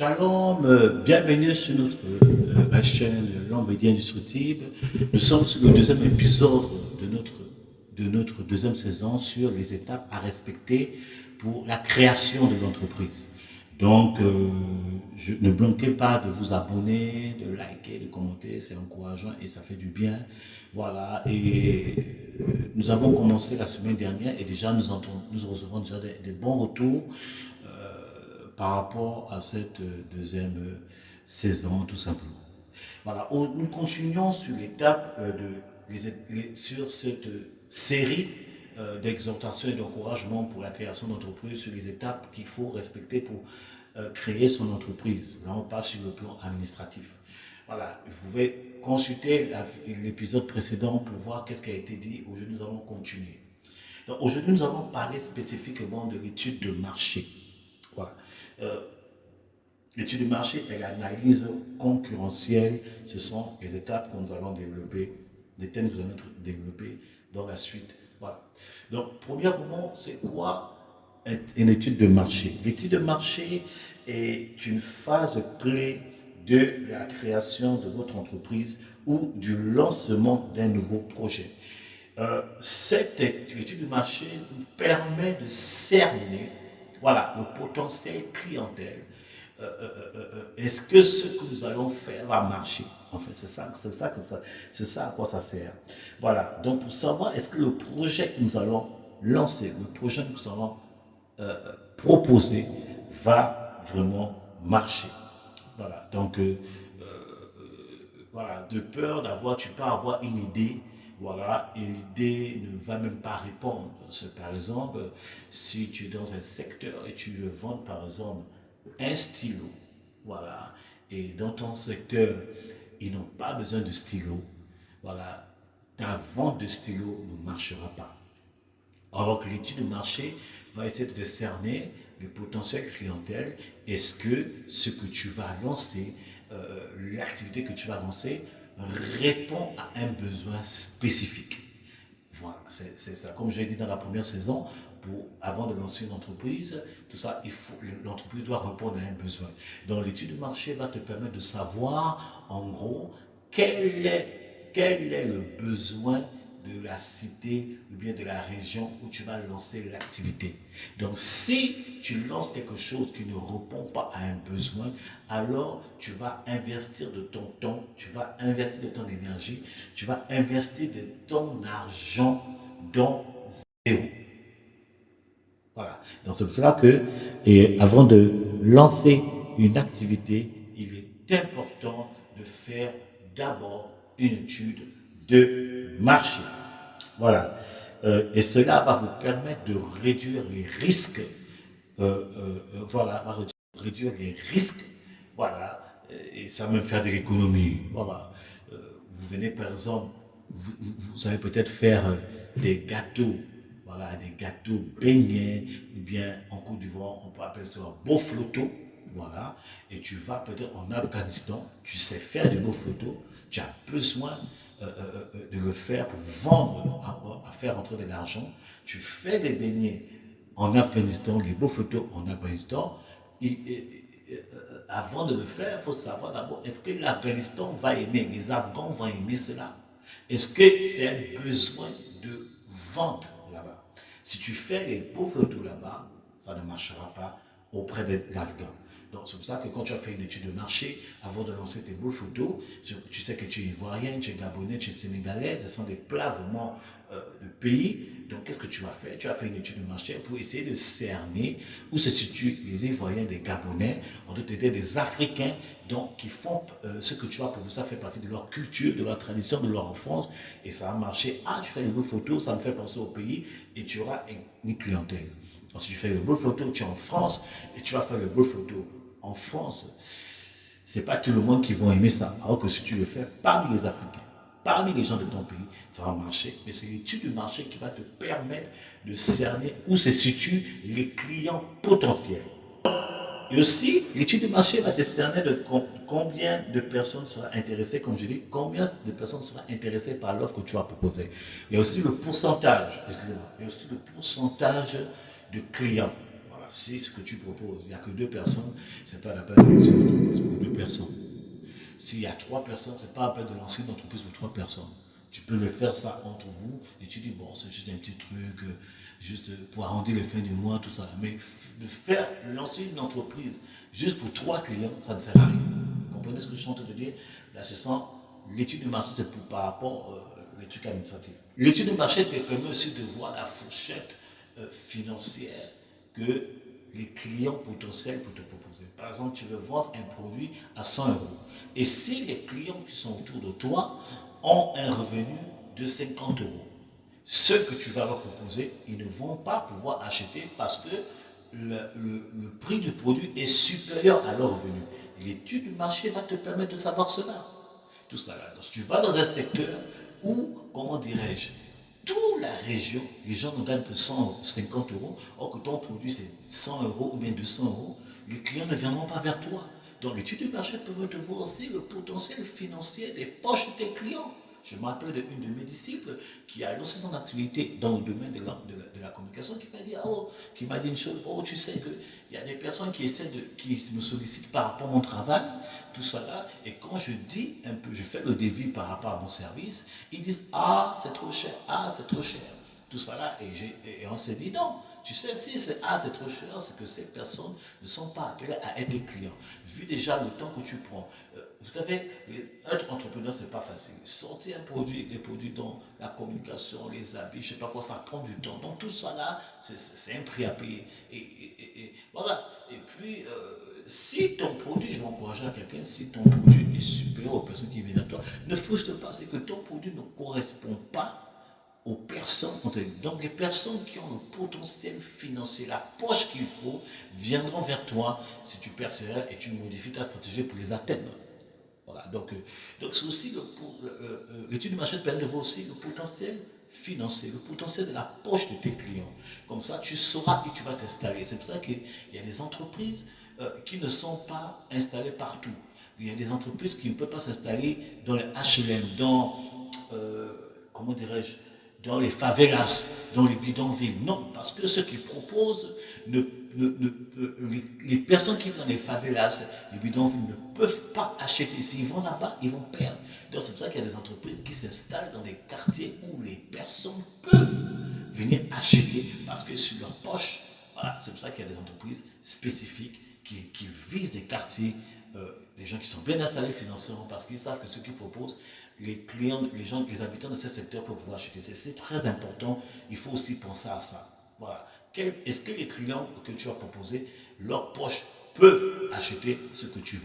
Shalom, bienvenue sur notre chaîne L'Homme Indestructible. Nous sommes sur le deuxième épisode de notre deuxième saison sur les étapes à respecter pour la création de l'entreprise. Donc, ne bloquez pas de vous abonner, de liker, de commenter, c'est encourageant et ça fait du bien. Voilà, et nous avons commencé la semaine dernière et déjà nous recevons déjà des bons retours par rapport à cette deuxième saison, tout simplement. Voilà, nous continuons sur l'étape sur cette série d'exhortations et d'encouragement pour la création d'entreprise, sur les étapes qu'il faut respecter pour créer son entreprise. Là, on passe sur le plan administratif. Voilà, vous pouvez consulter l'épisode précédent pour voir qu'est-ce qui a été dit. Aujourd'hui, nous allons continuer. Donc, aujourd'hui, nous allons parler spécifiquement de l'étude de marché. Voilà. Euh, L'étude de marché et l'analyse concurrentielle, ce sont les étapes que nous allons développer, les thèmes que nous allons développer dans la suite. Voilà. Donc, premièrement, c'est quoi une étude de marché? L'étude de marché est une phase clé de la création de votre entreprise ou du lancement d'un nouveau projet. Cette étude de marché nous permet de cerner, voilà, le potentiel clientèle. Est-ce que ce que nous allons faire va marcher? En fait, c'est ça à quoi ça sert. Voilà. Donc, pour savoir est-ce que le projet que nous allons lancer, le projet que nous allons proposer va vraiment marcher. Voilà. Donc, voilà, de peur d'avoir, tu peux avoir une idée, voilà, et l'idée ne va même pas répondre. C'est par exemple, si tu es dans un secteur et tu veux vendre par exemple un stylo, voilà, et dans ton secteur, ils n'ont pas besoin de stylo, voilà, ta vente de stylo ne marchera pas. Alors que l'étude de marché va essayer de cerner le potentiel clientèle. Est-ce que ce que tu vas lancer, l'activité que tu vas lancer, répond à un besoin spécifique? Voilà, c'est ça. Comme j'ai dit dans la première saison, avant de lancer une entreprise, tout ça, l'entreprise doit répondre à un besoin. Donc l'étude de marché va te permettre de savoir, en gros, quel est le besoin de la cité ou bien de la région où tu vas lancer l'activité. Donc si tu lances quelque chose qui ne répond pas à un besoin, alors tu vas investir de ton temps, tu vas investir de ton énergie, tu vas investir de ton argent dans zéro. Voilà. Donc c'est pour cela que, et avant de lancer une activité, il est important de faire d'abord une étude de marché. Voilà. Et cela va vous permettre de réduire les risques. Voilà, va réduire les risques. Voilà. Et ça va même faire de l'économie. Voilà. Vous venez par exemple, vous savez peut-être faire des gâteaux, voilà, des gâteaux beignets, ou bien en Côte d'Ivoire, on peut appeler ça un beau flotto, voilà, et tu vas peut-être en Afghanistan, tu sais faire du beau flotto, tu as besoin de le faire pour vendre, à faire entrer de l'argent, tu fais des beignets en Afghanistan, les beaux photos en Afghanistan, avant de le faire, il faut savoir d'abord, est-ce que l'Afghanistan va aimer, les Afghans vont aimer cela? Est-ce que c'est un besoin de vente là-bas? Si tu fais les beaux photos là-bas, ça ne marchera pas auprès de l'Afghan. Donc c'est pour ça que quand tu as fait une étude de marché, avant de lancer tes beaux photos, tu sais que tu es ivoirien, tu es gabonais, tu es sénégalais, ce sont des plats vraiment de pays. Donc qu'est-ce que tu vas faire? Tu as fait une étude de marché pour essayer de cerner où se situent les Ivoiriens, des Gabonais, en d'autres termes des Africains, donc qui font ce que tu vas proposer, ça fait partie de leur culture, de leur tradition, de leur enfance, et ça va marcher. Ah, tu fais une bonne photo, ça me fait penser au pays, et tu auras une clientèle. Donc si tu fais une bonne photo, tu es en France, et tu vas faire une bonne photo en France, c'est pas tout le monde qui va aimer ça. Alors que si tu le fais parmi les Africains, parmi les gens de ton pays, ça va marcher. Mais c'est l'étude du marché qui va te permettre de cerner où se situent les clients potentiels. Et aussi, l'étude du marché va te cerner de combien de personnes seront intéressées, comme je dis, combien de personnes seront intéressées par l'offre que tu vas proposer. Il y a aussi le pourcentage, excusez-moi, il y a aussi le pourcentage de clients. Voilà, si ce que tu proposes, il n'y a que deux personnes, c'est pas la peine de lancer une entreprise pour deux personnes. S'il y a trois personnes, c'est pas la peine de lancer une entreprise pour trois personnes. Tu peux le faire ça entre vous et tu dis, bon, c'est juste un petit truc, juste pour arrondir les fins du mois, tout ça. Mais de faire, lancer une entreprise juste pour trois clients, ça ne sert à rien. Vous comprenez ce que je suis en train de dire? Là, ce sent l'étude de marché, c'est pour par rapport les trucs administratifs. L'étude de marché te permet aussi de voir la fourchette financière que les clients potentiels peuvent te proposer. Par exemple, tu veux vendre un produit à 100 euros. Et si les clients qui sont autour de toi ont un revenu de 50 euros, ceux que tu vas leur proposer, ils ne vont pas pouvoir acheter parce que le prix du produit est supérieur à leur revenu. L'étude du marché va te permettre de savoir cela. Tout cela. Donc, tu vas dans un secteur où, comment dirais-je, toute la région, les gens ne gagnent que 150 euros, or que ton produit c'est 100 euros ou bien 200 euros, les clients ne viendront pas vers toi. Donc l'étude du marché permet de voir aussi le potentiel financier des poches de tes clients. Je me rappelle d'une de mes disciples qui a lancé son activité dans le domaine de la communication qui m'a dit, oh, qui m'a dit une chose, oh, tu sais qu'il y a des personnes qui me sollicitent par rapport à mon travail, tout cela, et quand je dis un peu, je fais le devis par rapport à mon service, ils disent, ah, c'est trop cher, ah, c'est trop cher. Tout cela, et on s'est dit, non, tu sais, si c'est trop cher, c'est que ces personnes ne sont pas appelées à être des clients. Vu déjà le temps que tu prends, vous savez, être entrepreneur, c'est pas facile. Sortir un produit, les produits dans la communication, les habits, je sais pas quoi, ça prend du temps. Donc tout ça là, c'est un prix à payer. Et voilà. Et puis, si ton produit, je vais encourager à quelqu'un, si ton produit est supérieur aux personnes qui viennent à toi, ne frustre pas, c'est que ton produit ne correspond pas aux personnes. Donc les personnes qui ont le potentiel financier, la poche qu'il faut, viendront vers toi si tu persévères et tu modifies ta stratégie pour les atteindre. Voilà, donc c'est aussi l'étude du marché te permet de voir aussi le potentiel financier, le potentiel de la poche de tes clients. Comme ça, tu sauras où tu vas t'installer. C'est pour ça qu'il y a des entreprises qui ne sont pas installées partout. Il y a des entreprises qui ne peuvent pas s'installer dans les HLM, comment dirais-je, dans les favelas, dans les bidonvilles. Non, parce que ceux qui proposent, les personnes qui vivent dans les favelas, les bidonvilles, ne peuvent pas acheter. S'ils vont là-bas, ils vont perdre. Donc c'est pour ça qu'il y a des entreprises qui s'installent dans des quartiers où les personnes peuvent venir acheter parce que sur leur poche, voilà, c'est pour ça qu'il y a des entreprises spécifiques qui visent des quartiers, des gens qui sont bien installés financièrement parce qu'ils savent que ce qu'ils proposent, les clients, les gens, les habitants de ce secteur peuvent pouvoir acheter. C'est très important. Il faut aussi penser à ça. Voilà. Est-ce que les clients que tu as proposés, leurs poches peuvent acheter ce que tu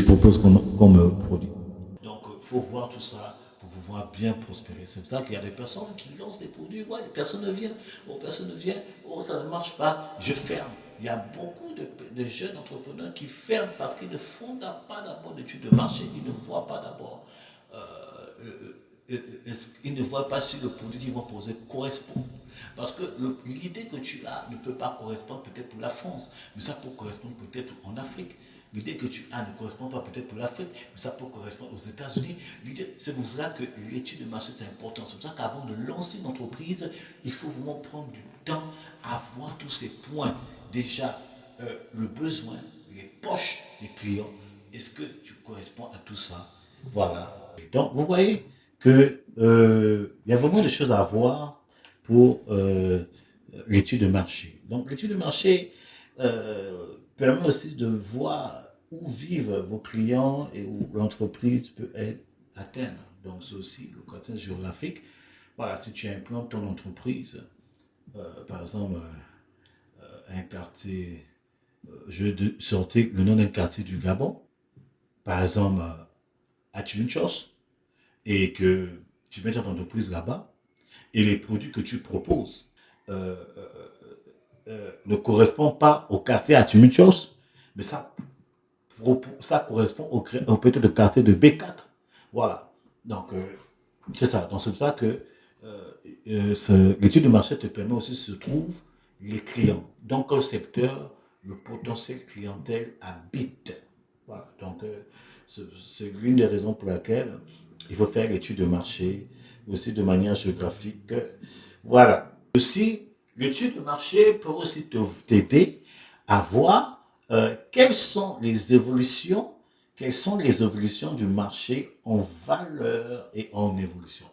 proposes comme produit? Donc, il faut voir tout ça pour pouvoir bien prospérer. C'est pour ça qu'il y a des personnes qui lancent des produits, ouais, les personnes ne viennent, oh, ça ne marche pas, je ferme. Il y a beaucoup de jeunes entrepreneurs qui ferment parce qu'ils ne font pas d'abord d'études de marché, ils ne voient pas d'abord, ils ne voient pas si le produit qu'ils vont poser correspond. Parce que l'idée que tu as ne peut pas correspondre peut-être pour la France, mais ça peut correspondre peut-être en Afrique. L'idée que tu as ne correspond pas peut-être pour l'Afrique, mais ça peut correspondre aux États-Unis. C'est pour cela que l'étude de marché, c'est important. C'est pour ça qu'avant de lancer une entreprise, il faut vraiment prendre du temps à voir tous ces points. Déjà, le besoin, les poches des clients. Est-ce que tu corresponds à tout ça? Voilà. Et donc, vous voyez que il y a vraiment des choses à voir pour l'étude de marché. Donc, l'étude de marché permet aussi de voir où vivent vos clients et où l'entreprise peut être atteindre. Donc, c'est aussi le contexte géographique. Voilà, si tu implantes ton entreprise, par exemple, un quartier, je vais sortir le nom d'un quartier du Gabon, par exemple, à Tuninchos, et que tu mets ton entreprise là-bas, et les produits que tu proposes euh, ne correspondent pas au quartier à Tuninchos, mais ça correspond au peut-être le quartier de B4. Voilà. Donc, c'est ça. Donc, c'est pour ça que l'étude de marché te permet aussi de se trouver les clients. Dans quel secteur le potentiel clientèle habite. Voilà. Donc, c'est l'une des raisons pour laquelle il faut faire l'étude de marché, aussi de manière géographique. Voilà. Aussi, l'étude de marché peut aussi t'aider à voir quelles sont les évolutions du marché en valeur et en évolution,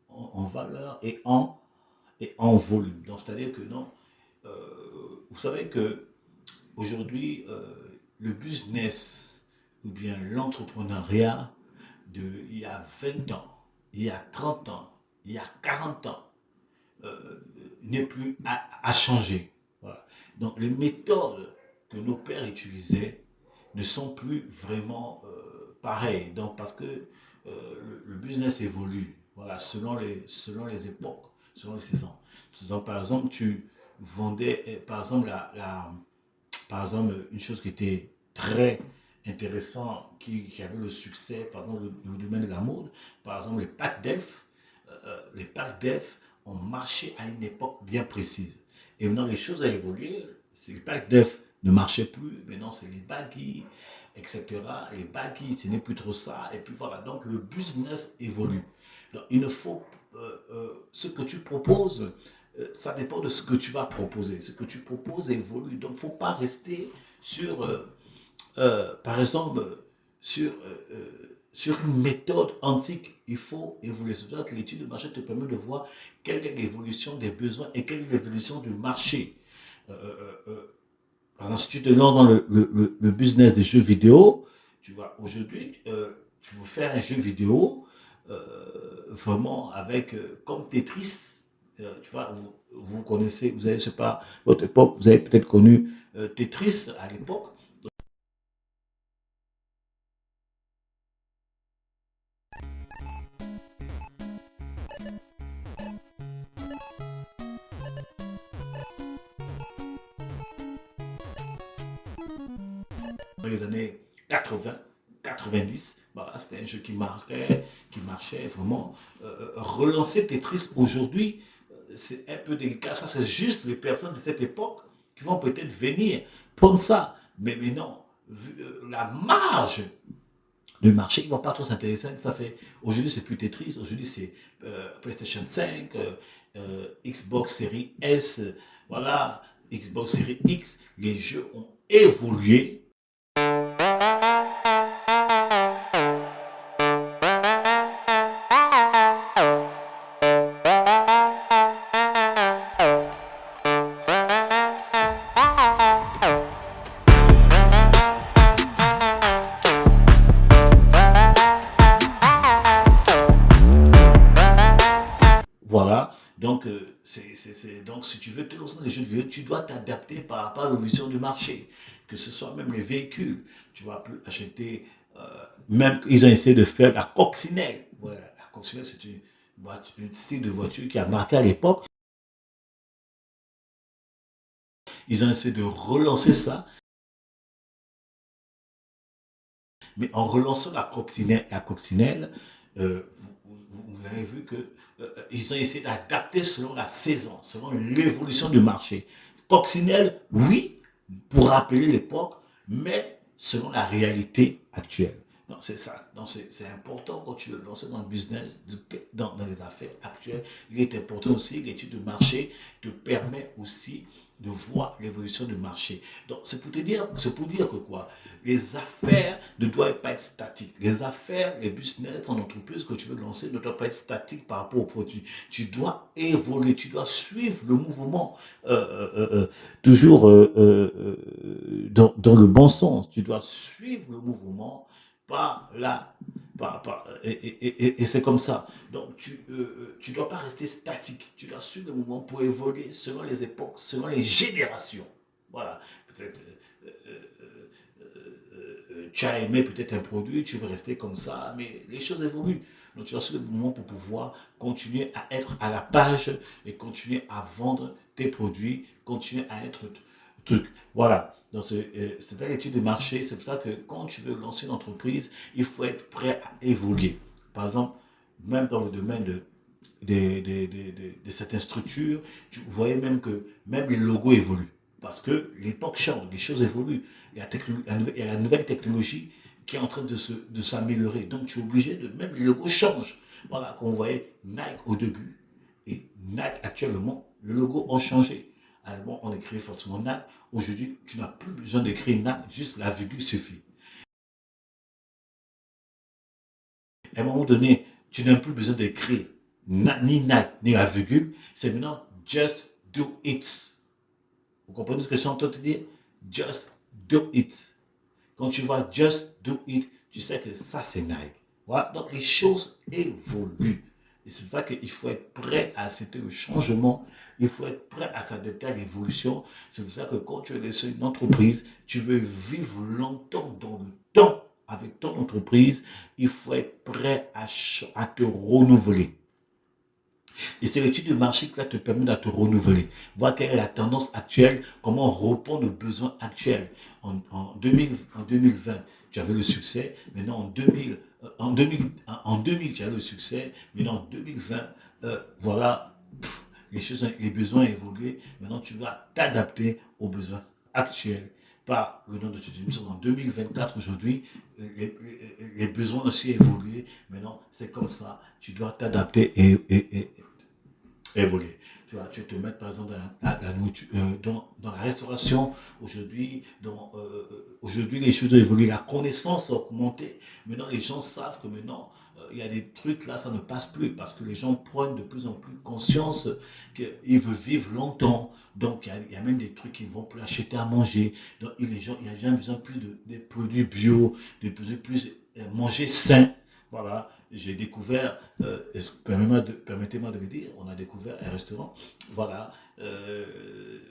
en valeur et en volume. Donc, c'est-à-dire que non, euh, vous savez que aujourd'hui, le business ou bien l'entrepreneuriat il y a 20 ans, il y a 30 ans, il y a 40 ans, n'est plus à changer. Voilà. Donc les méthodes que nos pères utilisaient ne sont plus vraiment pareilles. Donc parce que le business évolue, voilà, selon les époques, selon les saisons. Donc, par exemple, tu vendais, par exemple, par exemple, une chose qui était très intéressante, qui avait le succès, par exemple, le domaine de la mode, par exemple, les packs d'elfes ont marché à une époque bien précise. Et maintenant, les choses ont évolué. Les packs d'elfes ne marchaient plus. Maintenant, c'est les baggy, etc. Les baggy, ce n'est plus trop ça. Et puis voilà. Donc, le business évolue. Donc, il ne faut. Ce que tu proposes, ça dépend de ce que tu vas proposer. Ce que tu proposes évolue. Donc, il ne faut pas rester sur. Par exemple, sur, sur une méthode antique, il faut évoluer. C'est pour ça que l'étude de marché te permet de voir quelle est l'évolution des besoins et quelle est l'évolution du marché. Euh, euh, euh, Par exemple, si tu te lances dans le business des jeux vidéo, tu vois, aujourd'hui, tu veux faire un jeu vidéo vraiment avec, comme Tetris, tu vois, vous connaissez, vous avez, je sais pas, votre époque, vous avez peut-être connu Tetris à l'époque. Dans les années 80, 90, bah, c'était un jeu qui marchait vraiment. Relancer Tetris aujourd'hui, c'est un peu délicat. Ça, c'est juste les personnes de cette époque qui vont peut-être venir prendre ça. Mais non, la marge du marché, ils ne vont pas trop s'intéresser. Ça fait, aujourd'hui, c'est plus Tetris. Aujourd'hui, c'est PlayStation 5, Xbox Series S, voilà, Xbox Series X. Les jeux ont évolué. Voilà. Donc, donc, si tu veux te lancer dans les jeux vidéo, tu dois t'adapter par rapport à l'évolution du marché. Que ce soit même les véhicules. Tu vas plus acheter. Même ils ont essayé de faire la coccinelle. Voilà. La coccinelle, c'est une style de voiture qui a marqué à l'époque. Ils ont essayé de relancer ça. Mais en relançant la coccinelle, vous avez vu que ils ont essayé d'adapter selon la saison, selon l'évolution du marché. Coccinelle, oui, pour rappeler l'époque, mais selon la réalité actuelle. Donc c'est ça. Donc c'est important quand tu veux lancer dans le business, dans les affaires actuelles. Il est important aussi, l'étude de marché te permet aussi de voir l'évolution du marché. Donc c'est pour dire que quoi? Les affaires ne doivent pas être statiques. Les affaires, les business en entreprise que tu veux lancer ne doivent pas être statiques par rapport au produit. Tu dois évoluer, tu dois suivre le mouvement toujours dans le bon sens. Tu dois suivre le mouvement par là. Et c'est comme ça. Donc, tu dois pas rester statique. Tu dois suivre le mouvement pour évoluer selon les époques, selon les générations. Voilà. Peut-être tu as aimé peut-être un produit, tu veux rester comme ça, mais les choses évoluent. Donc tu as ce moment pour pouvoir continuer à être à la page et continuer à vendre tes produits, continuer à être truc. Voilà. Donc c'est une étude de marché. C'est pour ça que quand tu veux lancer une entreprise, il faut être prêt à évoluer. Par exemple, même dans le domaine de certaines structures, tu voyais même que même les logos évoluent. Parce que l'époque change, les choses évoluent. Il y a la nouvelle technologie qui est en train de s'améliorer. Donc tu es obligé de, même les logos changent. Voilà, qu'on voyait Nike au début et Nike actuellement Le logo a changé. Alors, on écrit forcément NAC. Aujourd'hui, tu n'as plus besoin d'écrire NAC, juste la virgule suffit. À un moment donné, tu n'as plus besoin d'écrire ni NAC, ni la virgule. C'est maintenant just do it. Vous comprenez ce que je suis en train de te dire? Just do it. Quand tu vois just do it, tu sais que ça c'est Nike. Voilà. Donc les choses évoluent. Et c'est pour ça qu'il faut être prêt à accepter le changement. Il faut être prêt à s'adapter à l'évolution. C'est pour ça que quand tu es sur une entreprise, tu veux vivre longtemps dans le temps avec ton entreprise, il faut être prêt à te renouveler. Et c'est l'étude de marché qui va te permettre de te renouveler. Voir quelle est la tendance actuelle, comment répondre aux besoins actuels. En 2020, tu avais le succès. Maintenant, en 2000, tu avais le succès. Maintenant, en 2020, voilà, les besoins ont évolué. Maintenant, tu vas t'adapter aux besoins actuels par le nom de Jésus. Nous sommes en 2024 aujourd'hui. Les besoins aussi évolué. Maintenant, c'est comme ça. Tu dois t'adapter et évoluer. Tu vas te mettre par exemple dans la restauration. Aujourd'hui, les choses ont évolué. La connaissance a augmenté. Maintenant, les gens savent que maintenant, il y a des trucs là, ça ne passe plus parce que les gens prennent de plus en plus conscience qu'ils veulent vivre longtemps. Donc, il y a même des trucs qu'ils ne vont plus acheter à manger. Donc, il y a déjà besoin plus de produits bio, de plus manger sain. Voilà, j'ai découvert, permettez-moi de le dire, on a découvert un restaurant, voilà,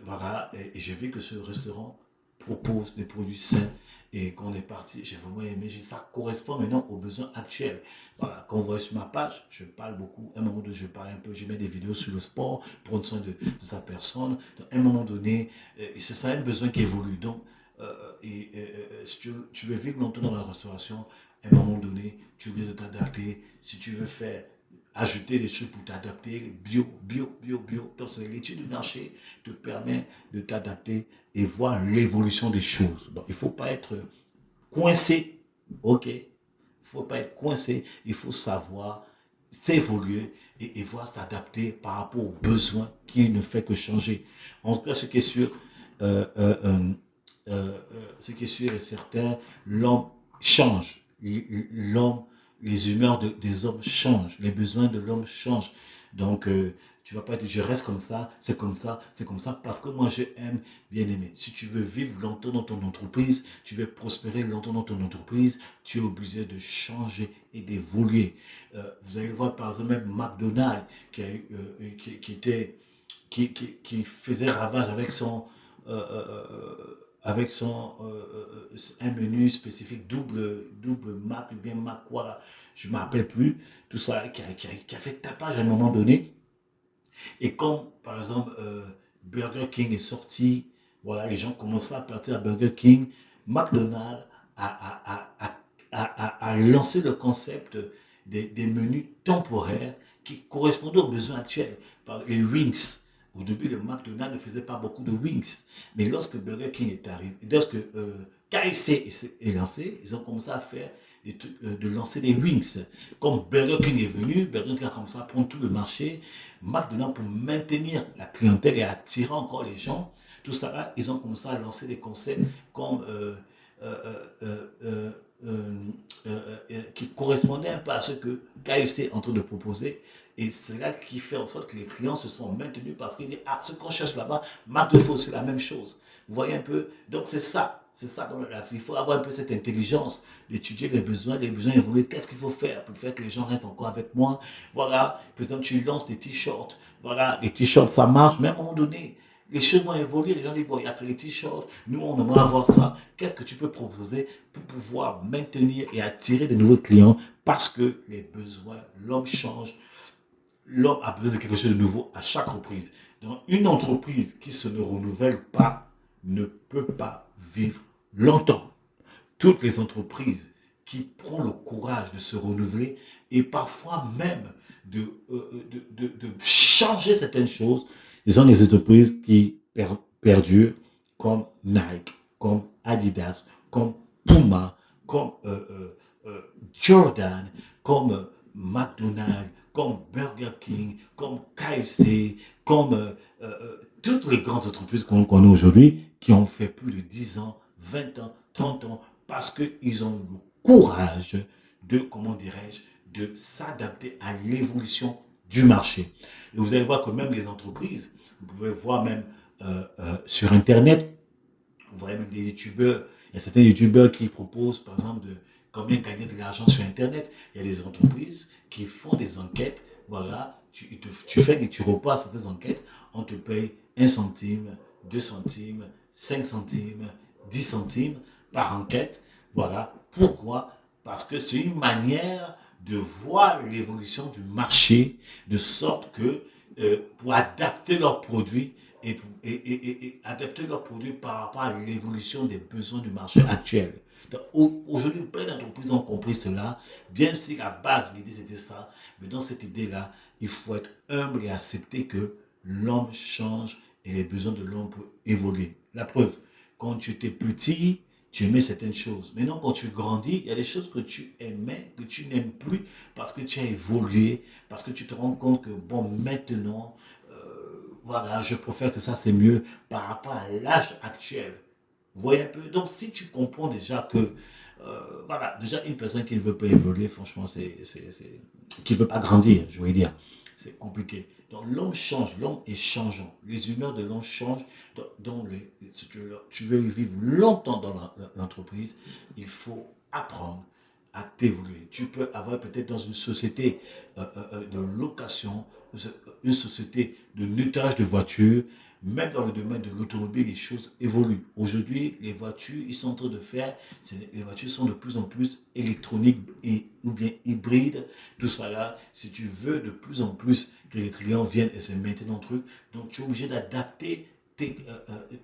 voilà, et j'ai vu que ce restaurant propose des produits sains, et quand on est parti, j'ai vraiment aimé, ça correspond maintenant aux besoins actuels. Voilà, quand vous voyez sur ma page, je parle beaucoup, à un moment donné, je parle un peu, je mets des vidéos sur le sport, prendre soin de sa personne, donc, à un moment donné, c'est ça un besoin qui évolue, donc, si tu veux vivre longtemps dans la restauration, à un moment donné, tu es obligé de t'adapter. Si tu veux faire ajouter des choses pour t'adapter, bio. Donc, l'étude du marché te permet de t'adapter et voir l'évolution des choses. Donc, il ne faut pas être coincé. OK? Il ne faut pas être coincé. Il faut savoir s'évoluer et voir s'adapter par rapport aux besoins qui ne fait que changer. En tout cas, ce qui est sûr, euh, euh, euh, ce qui est sûr et certain, l'homme change. L'homme, les humeurs des hommes changent, les besoins de l'homme changent. Donc, tu vas pas dire je reste comme ça, c'est comme ça, parce que moi j'aime bien aimer. Si tu veux vivre longtemps dans ton entreprise, tu veux prospérer longtemps dans ton entreprise, tu es obligé de changer et d'évoluer. Vous allez voir par exemple même McDonald's qui faisait ravage euh, euh, avec un menu spécifique double Mac ou bien Mac quoi là, je ne me rappelle plus, tout ça qui a fait tapage à un moment donné. Et comme par exemple Burger King est sorti, voilà, les gens commençaient à partir à Burger King, McDonald's a lancé le concept des menus temporaires qui correspondaient aux besoins actuels. Les wings. Au début, le McDonald's ne faisait pas beaucoup de wings. Mais lorsque Burger King est arrivé, lorsque KFC est lancé, ils ont commencé à faire de lancer des wings. Comme Burger King est venu, Burger King a commencé à prendre tout le marché. McDonald's, pour maintenir la clientèle et attirer encore les gens, tout ça là, ils ont commencé à lancer des concepts comme euh, euh, euh, euh, qui correspondaient un peu à ce que KFC est en train de proposer. Et c'est là qui fait en sorte que les clients se sont maintenus parce qu'ils disent, ah, ce qu'on cherche là-bas, McDonald's, c'est la même chose. Vous voyez un peu? Donc c'est ça. C'est ça. Donc, il faut avoir un peu cette intelligence d'étudier les besoins évolués. Qu'est-ce qu'il faut faire pour faire que les gens restent encore avec moi? Voilà. Par exemple, tu lances des t-shirts. Voilà. Les t-shirts, ça marche. Mais à un moment donné, les choses vont évoluer. Les gens disent, bon, il n'y a que les t-shirts. Nous, on aimerait avoir ça. Qu'est-ce que tu peux proposer pour pouvoir maintenir et attirer de nouveaux clients? Parce que les besoins, l'homme change. L'homme a besoin de quelque chose de nouveau à chaque reprise. Donc, une entreprise qui se ne renouvelle pas ne peut pas vivre longtemps. Toutes les entreprises qui prennent le courage de se renouveler et parfois même de changer certaines choses, ils sont des entreprises qui perdurent comme Nike, comme Adidas, comme Puma, comme Jordan, comme McDonald's, comme Burger King, comme KFC, comme toutes les grandes entreprises qu'on connaît aujourd'hui, qui ont fait plus de 10 ans, 20 ans, 30 ans, parce qu'ils ont eu le courage de, comment dirais-je, de s'adapter à l'évolution du marché. Et vous allez voir que même les entreprises, vous pouvez voir même sur Internet, vous voyez même des youtubeurs, il y a certains youtubeurs qui proposent par exemple de combien gagner de l'argent sur Internet. Il y a des entreprises qui font des enquêtes, voilà, tu fais et tu repasses certaines enquêtes, on te paye 1 centime, 2 centimes, 5 centimes, 10 centimes par enquête. Voilà. Pourquoi? Parce que c'est une manière de voir l'évolution du marché de sorte que pour adapter leurs produits et adapter leurs produits par rapport à l'évolution des besoins du marché actuel. Donc, aujourd'hui, plein d'entreprises ont compris cela, bien si la base, l'idée c'était ça, mais dans cette idée-là, il faut être humble et accepter que l'homme change et les besoins de l'homme peuvent évoluer. La preuve, quand tu étais petit, tu aimais certaines choses. Maintenant, quand tu grandis, il y a des choses que tu aimais, que tu n'aimes plus parce que tu as évolué, parce que tu te rends compte que, bon, maintenant, voilà, je préfère que ça c'est mieux par rapport à l'âge actuel. Vous voyez un peu? Donc, si tu comprends déjà que, voilà, déjà une personne qui ne veut pas évoluer, franchement, qui ne veut pas grandir, je veux dire, c'est compliqué. Donc, l'homme change, l'homme est changeant. Les humeurs de l'homme changent. Si tu veux vivre longtemps dans l'entreprise, il faut apprendre à t'évoluer. Tu peux avoir peut-être dans une société de location, une société de nettoyage de voitures, même dans le domaine de l'automobile, les choses évoluent. Aujourd'hui, les voitures, ils sont en train de faire, les voitures sont de plus en plus électroniques ou bien hybrides. Tout ça là, si tu veux de plus en plus que les clients viennent et se mettent dans le truc, donc tu es obligé d'adapter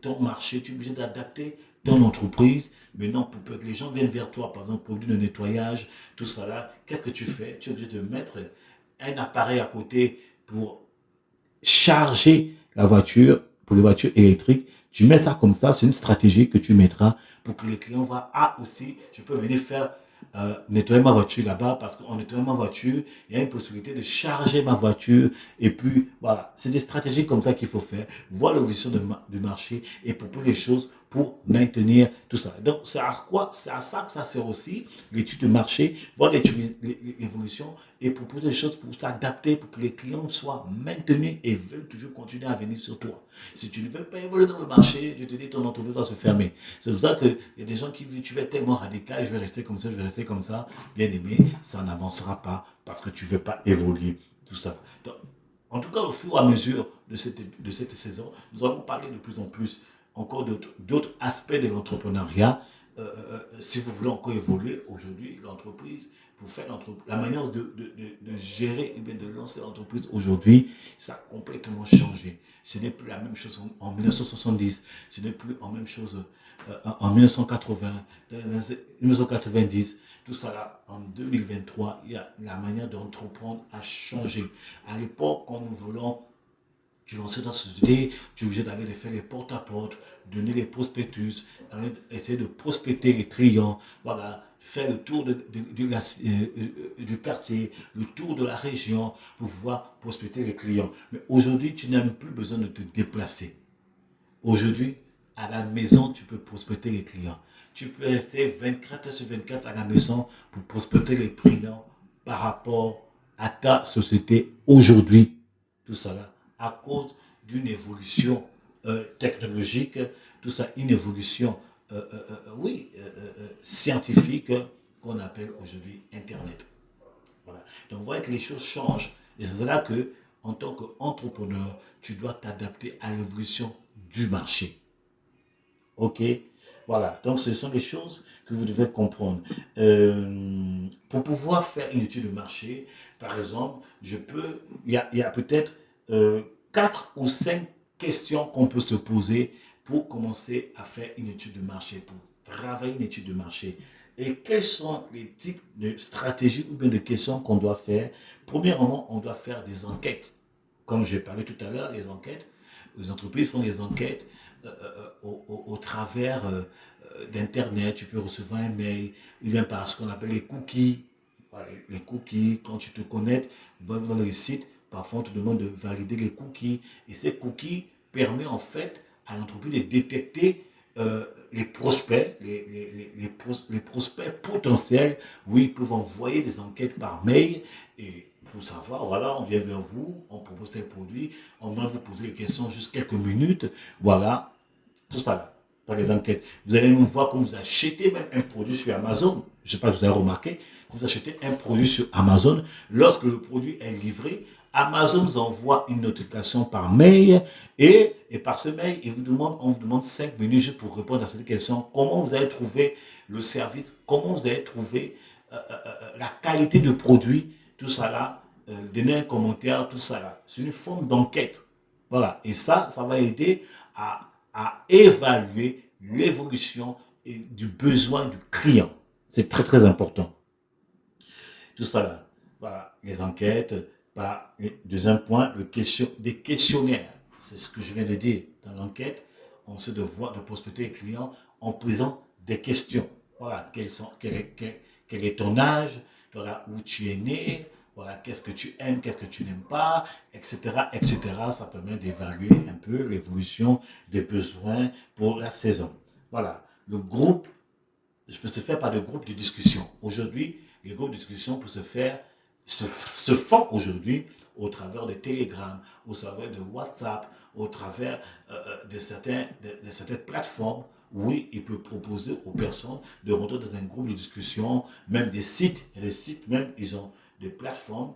ton marché, tu es obligé d'adapter ton entreprise. Maintenant, pour que les gens viennent vers toi, par exemple, produits de nettoyage, tout ça là, qu'est-ce que tu fais? Tu es obligé de mettre un appareil à côté pour charger la voiture, pour les voitures électriques. Tu mets ça comme ça, c'est une stratégie que tu mettras pour que les clients voient, ah aussi, je peux venir faire nettoyer ma voiture là-bas parce qu'en nettoyant ma voiture, il y a une possibilité de charger ma voiture. Et puis, voilà, c'est des stratégies comme ça qu'il faut faire, voir l'évolution du marché et proposer des choses pour maintenir tout ça. Donc, c'est à quoi? C'est à ça que ça sert aussi, l'étude de marché, voir l'évolution et proposer des choses pour s'adapter, pour que les clients soient maintenus et veulent toujours continuer à venir sur toi. Si tu ne veux pas évoluer dans le marché, je te dis, ton entreprise va se fermer. C'est pour ça qu'il y a des gens qui disent, tu vas être tellement radical, je vais rester comme ça, je vais rester comme ça. Bien aimé, ça n'avancera pas parce que tu ne veux pas évoluer. Tout ça. Donc, en tout cas, au fur et à mesure de cette saison, nous allons parler de plus en plus encore d'autres aspects de l'entrepreneuriat. Si vous voulez encore évoluer aujourd'hui, l'entreprise, pour faire la manière de gérer et bien de lancer l'entreprise aujourd'hui, ça a complètement changé. Ce n'est plus la même chose en 1970, ce n'est plus la même chose en 1980, 1990, tout ça là, en 2023, la manière d'entreprendre a changé. À l'époque, quand nous voulons tu lances dans cette société, tu es obligé d'aller faire les porte-à-porte, donner les prospectus, essayer de prospecter les clients, voilà, faire le tour du quartier, le tour de la région pour pouvoir prospecter les clients. Mais aujourd'hui, tu n'as même plus besoin de te déplacer. Aujourd'hui, à la maison, tu peux prospecter les clients. Tu peux rester 24 heures sur 24 à la maison pour prospecter les clients par rapport à ta société aujourd'hui. Tout ça là, à cause d'une évolution technologique, tout ça, une évolution, oui, scientifique qu'on appelle aujourd'hui Internet. Voilà. Donc, vous voyez que les choses changent. Et c'est là que, en tant qu'entrepreneur, tu dois t'adapter à l'évolution du marché. OK? Voilà. Donc, ce sont des choses que vous devez comprendre. Pour pouvoir faire une étude de marché, par exemple, il y a peut-être 4 ou 5 questions qu'on peut se poser pour commencer à faire une étude de marché, pour travailler une étude de marché. Et quels sont les types de stratégies ou bien de questions qu'on doit faire? Premièrement, on doit faire des enquêtes. Comme j'ai parlé tout à l'heure, les enquêtes, les entreprises font des enquêtes au travers d'Internet. Tu peux recevoir un mail, il vient par ce qu'on appelle les cookies. Voilà, les cookies, quand tu te connectes dans le site, parfois on te demande de valider les cookies. Et ces cookies permettent en fait à l'entreprise de détecter les prospects, les prospects potentiels. Oui, ils peuvent envoyer des enquêtes par mail et pour savoir, voilà, on vient vers vous, on propose tel produit, on va vous poser les questions juste quelques minutes, voilà, tout ça là, par les enquêtes. Vous allez même voir quand vous achetez même un produit sur Amazon, je ne sais pas si vous avez remarqué, quand vous achetez un produit sur Amazon, lorsque le produit est livré, Amazon vous envoie une notification par mail et par ce mail, on vous demande 5 minutes juste pour répondre à cette question. Comment vous allez trouver le service, comment vous allez trouver la qualité de produit, tout ça là, donner un commentaire, tout ça là. C'est une forme d'enquête. Voilà. Et ça va aider à évaluer l'évolution du besoin du client. C'est très, très important. Tout ça là. Voilà. Les enquêtes. Deuxième point, des questionnaires. C'est ce que je viens de dire. Dans l'enquête, on se devoir de prospecter les clients en posant des questions. Voilà. Quel est ton âge? Voilà, où tu es né? Voilà, qu'est-ce que tu aimes, qu'est-ce que tu n'aimes pas, etc., etc. Ça permet d'évaluer un peu l'évolution des besoins pour la saison. Voilà. Le groupe, je peux se faire par des groupes de discussion. Aujourd'hui, les groupes de discussion peuvent se font aujourd'hui au travers de Telegram, au travers de WhatsApp, au travers de certaines plateformes. Oui, il peut proposer aux personnes de rentrer dans un groupe de discussion, même des sites. Et les sites même, ils ont des plateformes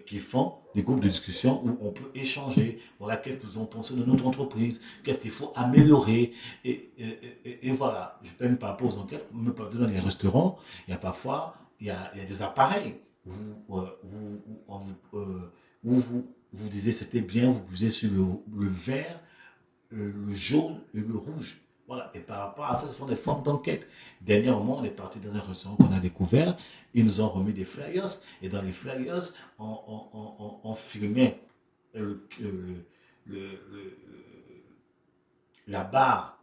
qui font des groupes de discussion où on peut échanger. Voilà, qu'est-ce que vous en pensez de notre entreprise? Qu'est-ce qu'il faut améliorer? Et voilà, je peux même par rapport aux enquêtes, même pas dans les restaurants, il y a parfois, il y a des appareils où vous disiez c'était bien, vous posez sur le vert, le jaune et le rouge. Voilà. Et par rapport à ça, ce sont des formes d'enquête. Dernièrement, on est parti dans un restaurant qu'on a découvert. Ils nous ont remis des flyers. Et dans les flyers, on filmait le, le- le- la barre,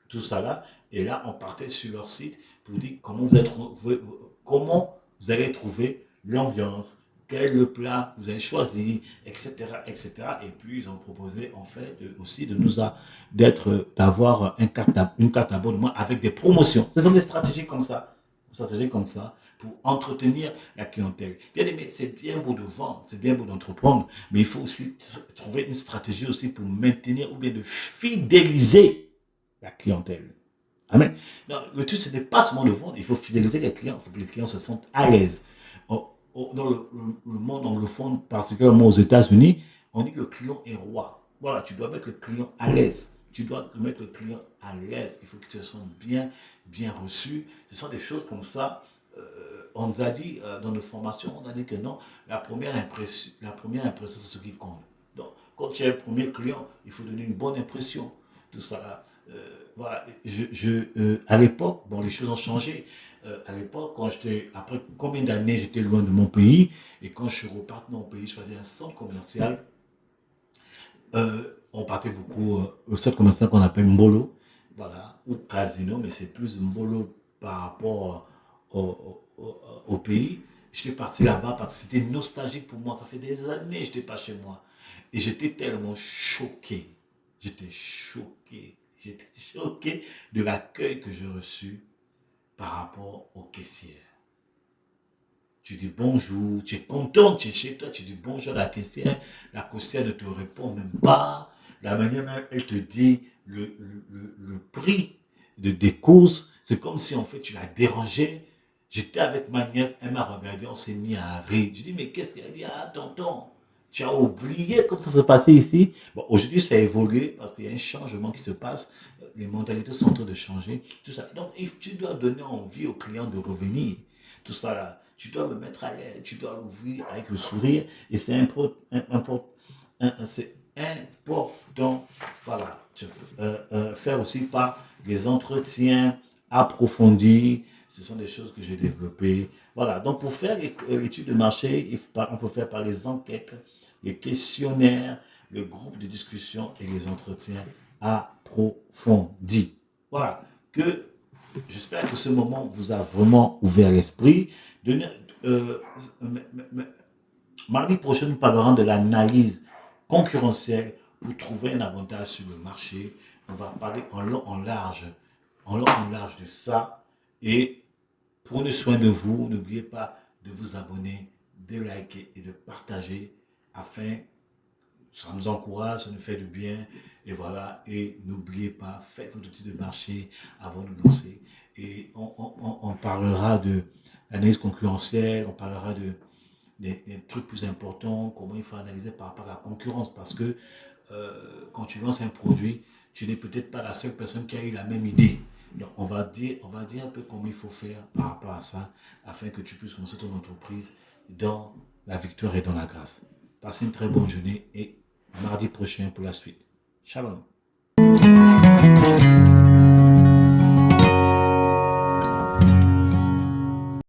tout ça là. Et là, on partait sur leur site pour dire comment vous allez trouver l'ambiance, quel est le plat que vous avez choisi, etc., etc. Et puis, ils ont proposé, en fait, aussi de d'avoir une carte d'abonnement avec des promotions. Ce sont des stratégies comme ça. Des stratégies comme ça pour entretenir la clientèle. Bien aimé, c'est bien beau de vendre, c'est bien beau d'entreprendre, mais il faut aussi trouver une stratégie aussi pour maintenir ou bien de fidéliser la clientèle. Amen. Non, le truc, ce n'est pas seulement de vendre, il faut fidéliser les clients, il faut que les clients se sentent à l'aise. Dans le monde anglophone, particulièrement aux États-Unis, on dit que le client est roi. Voilà, tu dois mettre le client à l'aise. Tu dois mettre le client à l'aise. Il faut qu'il se sente bien, bien reçu. Ce sont des choses comme ça. On nous a dit dans nos formations, on a dit que non, la première impression, c'est ce qui compte. Donc, quand tu es le premier client, il faut donner une bonne impression. Tout ça. Voilà, à l'époque, bon, les choses ont changé. À l'époque, après combien d'années j'étais loin de mon pays, et quand je suis reparti dans mon pays, je faisais un centre commercial. On partait beaucoup au centre commercial qu'on appelle Mbolo, voilà, ou Casino, mais c'est plus Mbolo par rapport au pays. J'étais parti là-bas parce que c'était nostalgique pour moi. Ça fait des années que je n'étais pas chez moi. Et j'étais tellement choqué. J'étais choqué. J'étais choqué de l'accueil que j'ai reçu par rapport aux caissières. Tu dis bonjour, tu es content, tu es chez toi, tu dis bonjour à la caissière ne te répond même pas. La manière dont elle te dit le prix des courses, c'est comme si en fait tu l'as dérangée. J'étais avec ma nièce, elle m'a regardé, on s'est mis à rire. Je dis, mais qu'est-ce qu'elle a dit? Ah, tonton, tu as oublié comme ça se passait ici. Bon, aujourd'hui, ça a évolué parce qu'il y a un changement qui se passe. Les mentalités sont en train de changer. Tout ça. Donc, tu dois donner envie aux clients de revenir. Tout ça là. Tu dois le mettre à l'aise, tu dois l'ouvrir avec le sourire. Et c'est c'est important. Voilà. Faire aussi par les entretiens approfondis. Ce sont des choses que j'ai développées. Voilà. Donc, pour faire l'étude de marché, on peut faire par les enquêtes, les questionnaires, le groupe de discussion et les entretiens approfondis. Voilà. J'espère que ce moment vous a vraiment ouvert l'esprit. euh, m- m- m- mardi prochain, nous parlerons de l'analyse concurrentielle pour trouver un avantage sur le marché. On va parler en long, en large de ça. Et prenez soin de vous. N'oubliez pas de vous abonner, de liker et de partager afin ça nous encourage, ça nous fait du bien. Et voilà. Et n'oubliez pas, faites votre outil de marché avant de nous lancer. Et on parlera de l'analyse concurrentielle, on parlera des trucs plus importants, comment il faut analyser par rapport à la concurrence. Parce que quand tu lances un produit, tu n'es peut-être pas la seule personne qui a eu la même idée. Donc, on va dire un peu comment il faut faire par rapport à ça, afin que tu puisses lancer ton entreprise dans la victoire et dans la grâce. Passez une très bonne journée et mardi prochain pour la suite. Shalom.